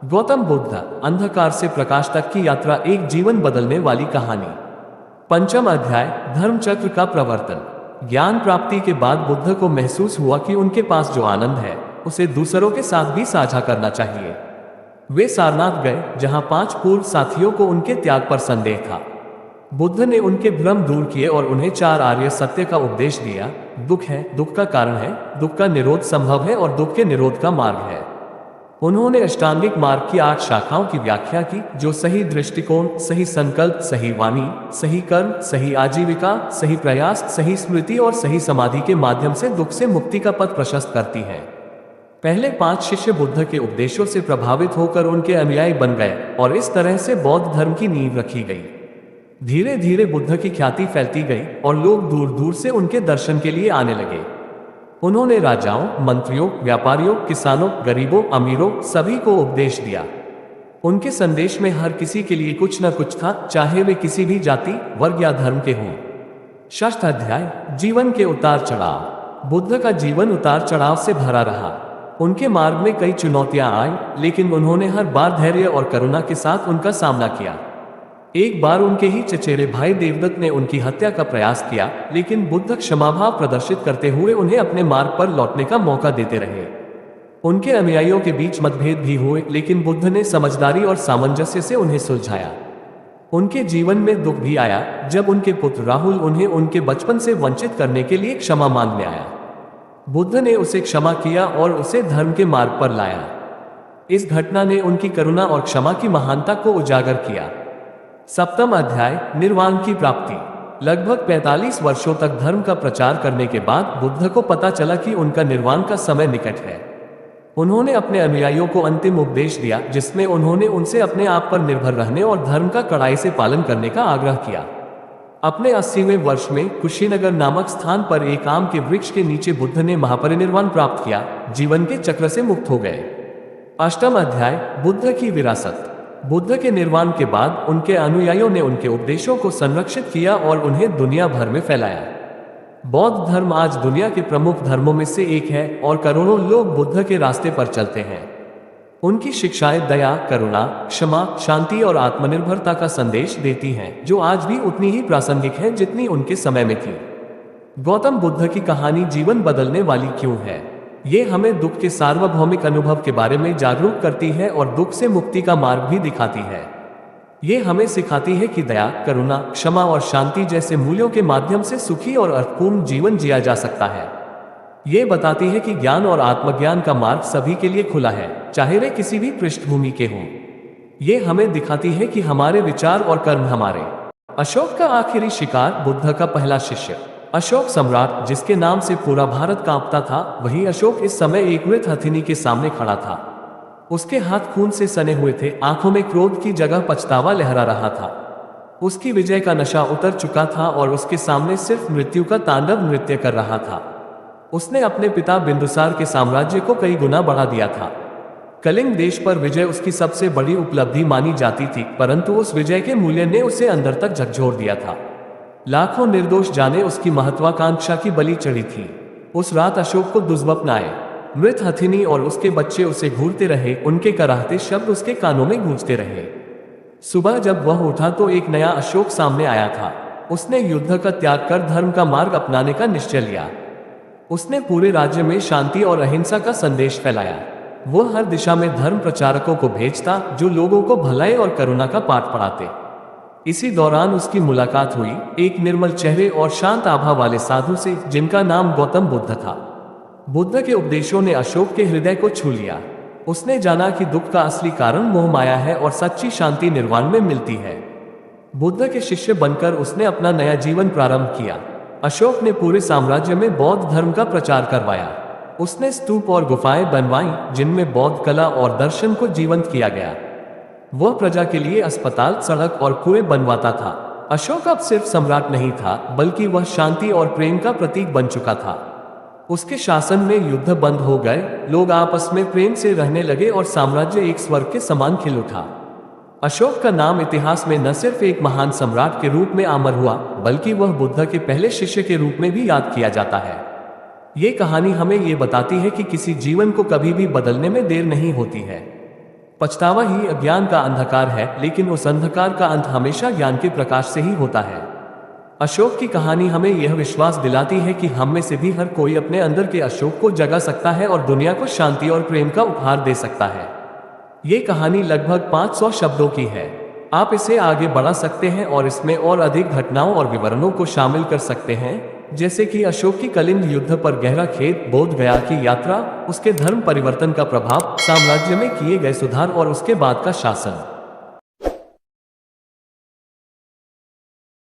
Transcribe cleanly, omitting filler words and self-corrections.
गौतम बुद्ध, अंधकार से प्रकाश तक की यात्रा, एक जीवन बदलने वाली कहानी। पंचम अध्याय, धर्म चक्र का प्रवर्तन। ज्ञान प्राप्ति के बाद बुद्ध को महसूस हुआ कि उनके पास जो आनंद है उसे दूसरों के साथ भी साझा करना चाहिए। वे सारनाथ गए, जहां 5 पूर्व साथियों को उनके त्याग पर संदेह था। बुद्ध ने उनके भ्रम दूर किए और उन्हें 4 आर्य सत्य का उपदेश दिया। दुख है, दुख का कारण है, दुख का निरोध संभव है और दुख के निरोध का मार्ग है। उन्होंने अष्टांगिक मार्ग की 8 शाखाओं की व्याख्या की, जो सही दृष्टिकोण, सही संकल्प, सही वाणी, सही कर्म, सही आजीविका, सही प्रयास, सही स्मृति और सही समाधि के माध्यम से दुख से मुक्ति का पथ प्रशस्त करती है। पहले 5 शिष्य बुद्ध के उपदेशों से प्रभावित होकर उनके अनुयायी बन गए और इस तरह से बौद्ध धर्म की नींव रखी गई। धीरे धीरे बुद्ध की ख्याति फैलती गई और लोग दूर दूर से उनके दर्शन के लिए आने लगे। उन्होंने राजाओं, मंत्रियों, व्यापारियों, किसानों, गरीबों, अमीरों सभी को उपदेश दिया। उनके संदेश में हर किसी के लिए कुछ न कुछ था, चाहे वे किसी भी जाति, वर्ग या धर्म के हों। षष्ठ अध्याय, जीवन के उतार चढ़ाव। बुद्ध का जीवन उतार चढ़ाव से भरा रहा। उनके मार्ग में कई चुनौतियां आई, लेकिन उन्होंने हर बार धैर्य और करुणा के साथ उनका सामना किया। एक बार उनके ही चचेरे भाई देवदत्त ने उनकी हत्या का प्रयास किया, लेकिन बुद्ध क्षमाभाव प्रदर्शित करते हुए उन्हें अपने मार्ग पर लौटने का मौका देते रहे। उनके अनुयायियों के बीच मतभेद भी हुए, लेकिन बुद्ध ने समझदारी और सामंजस्य से उन्हें सुलझाया। उनके जीवन में दुख भी आया, जब उनके पुत्र राहुल उन्हें उनके बचपन से वंचित करने के लिए क्षमा मांगने आया। बुद्ध ने उसे क्षमा किया और उसे धर्म के मार्ग पर लाया। इस घटना ने उनकी करुणा और क्षमा की महानता को उजागर किया। सप्तम अध्याय, निर्वाण की प्राप्ति। लगभग 45 वर्षों तक धर्म का प्रचार करने के बाद बुद्ध को पता चला कि उनका निर्वाण का समय निकट है। उन्होंने अपने अनुयायियों को अंतिम उपदेश दिया, जिसमें उन्होंने उनसे अपने आप पर निर्भर रहने और धर्म का कड़ाई से पालन करने का आग्रह किया। अपने 80वें वर्ष में कुशीनगर नामक स्थान पर एक आम के वृक्ष के नीचे बुद्ध ने महापरिनिर्वाण प्राप्त किया, जीवन के चक्र से मुक्त हो गए। अष्टम अध्याय, बुद्ध की विरासत। बुद्ध के निर्वाण के बाद उनके अनुयायियों ने उनके उपदेशों को संरक्षित किया और उन्हें दुनिया भर में फैलाया। बौद्ध धर्म आज दुनिया के प्रमुख धर्मों में से एक है और करोड़ों लोग बुद्ध के रास्ते पर चलते हैं। उनकी शिक्षाएं दया, करुणा, क्षमा, शांति और आत्मनिर्भरता का संदेश देती हैं, जो आज भी उतनी ही प्रासंगिक है जितनी उनके समय में थी। गौतम बुद्ध की कहानी जीवन बदलने वाली क्यों है? ये हमें दुख के सार्वभौमिक अनुभव के बारे में जागरूक करती है और दुख से मुक्ति का मार्ग भी दिखाती है। ये हमें सिखाती है कि दया, करुणा, क्षमा और शांति जैसे मूल्यों के माध्यम से सुखी और अर्थपूर्ण जीवन जिया जा सकता है। ये बताती है कि ज्ञान और आत्मज्ञान का मार्ग सभी के लिए खुला है, चाहे वे किसी भी पृष्ठभूमि के हों। ये हमें दिखाती है कि हमारे विचार और कर्म हमारे। अशोक का आखिरी शिकार। बुद्ध का पहला शिष्य अशोक सम्राट, जिसके नाम से पूरा भारत कांपता था, वही अशोक इस समय एक मृत हथिनी के सामने खड़ा था। उसके हाथ खून से सने हुए थे, आंखों में क्रोध की जगह पछतावा लहरा रहा था। उसकी विजय का नशा उतर चुका था और उसके सामने सिर्फ मृत्यु का तांडव नृत्य कर रहा था। उसने अपने पिता बिंदुसार के साम्राज्य को कई गुना बढ़ा दिया था। कलिंग देश पर विजय उसकी सबसे बड़ी उपलब्धि मानी जाती थी, परंतु उस विजय के मूल्य ने उसे अंदर तक झकझोर दिया था। लाखों निर्दोष जाने उसकी महत्वाकांक्षा की बलि चढ़ी थी। उस रात अशोक को दुर्स्वप्न आए। मृत हथिनी और उसके बच्चे उसे घूरते रहे, उनके कराहते शब्द उसके कानों में गूंजते रहे। सुबह जब वह उठा तो एक नया अशोक सामने आया था। उसने युद्ध का त्याग कर धर्म का मार्ग अपनाने का निश्चय लिया। उसने पूरे राज्य में शांति और अहिंसा का संदेश फैलाया। वह हर दिशा में धर्म प्रचारकों को भेजता, जो लोगों को भलाई और करुणा का पाठ पढ़ाते। इसी दौरान उसकी मुलाकात हुई एक निर्मल चेहरे और शांत आभा वाले साधु से, जिनका नाम गौतम बुद्ध था। बुद्ध के उपदेशों ने अशोक के हृदय को छू लिया। उसने जाना कि दुख का असली कारण मोह माया है और सच्ची शांति निर्वाण में मिलती है। बुद्ध के शिष्य बनकर उसने अपना नया जीवन प्रारंभ किया। अशोक ने पूरे साम्राज्य में बौद्ध धर्म का प्रचार करवाया। उसने स्तूप और गुफाएं बनवाई, जिनमें बौद्ध कला और दर्शन को जीवंत किया गया। वह प्रजा के लिए अस्पताल, सड़क और कुएं बनवाता था। अशोक अब सिर्फ सम्राट नहीं था, बल्कि वह शांति और प्रेम का प्रतीक बन चुका था। उसके शासन में युद्ध बंद हो गए, लोग आपस में प्रेम से रहने लगे और साम्राज्य एक स्वर्ग के समान खिल उठा। अशोक का नाम इतिहास में न सिर्फ एक महान सम्राट के रूप में अमर हुआ, बल्कि वह बुद्ध के पहले शिष्य के रूप में भी याद किया जाता है। ये कहानी हमें ये बताती है कि किसी जीवन को कभी भी बदलने में देर नहीं होती है। पछतावा ही अज्ञान का अंधकार है, लेकिन उस अंधकार का अंत हमेशा ज्ञान के प्रकाश से ही होता है। अशोक की कहानी हमें यह विश्वास दिलाती है कि हम में से भी हर कोई अपने अंदर के अशोक को जगा सकता है और दुनिया को शांति और प्रेम का उपहार दे सकता है। ये कहानी लगभग 500 शब्दों की है। आप इसे आगे बढ़ा सकते हैं और इसमें और अधिक घटनाओं और विवरणों को शामिल कर सकते हैं, जैसे कि अशोक की कलिंग युद्ध पर गहरा खेद, बोध गया की यात्रा, उसके धर्म परिवर्तन का प्रभाव, साम्राज्य में किए गए सुधार और उसके बाद का शासन।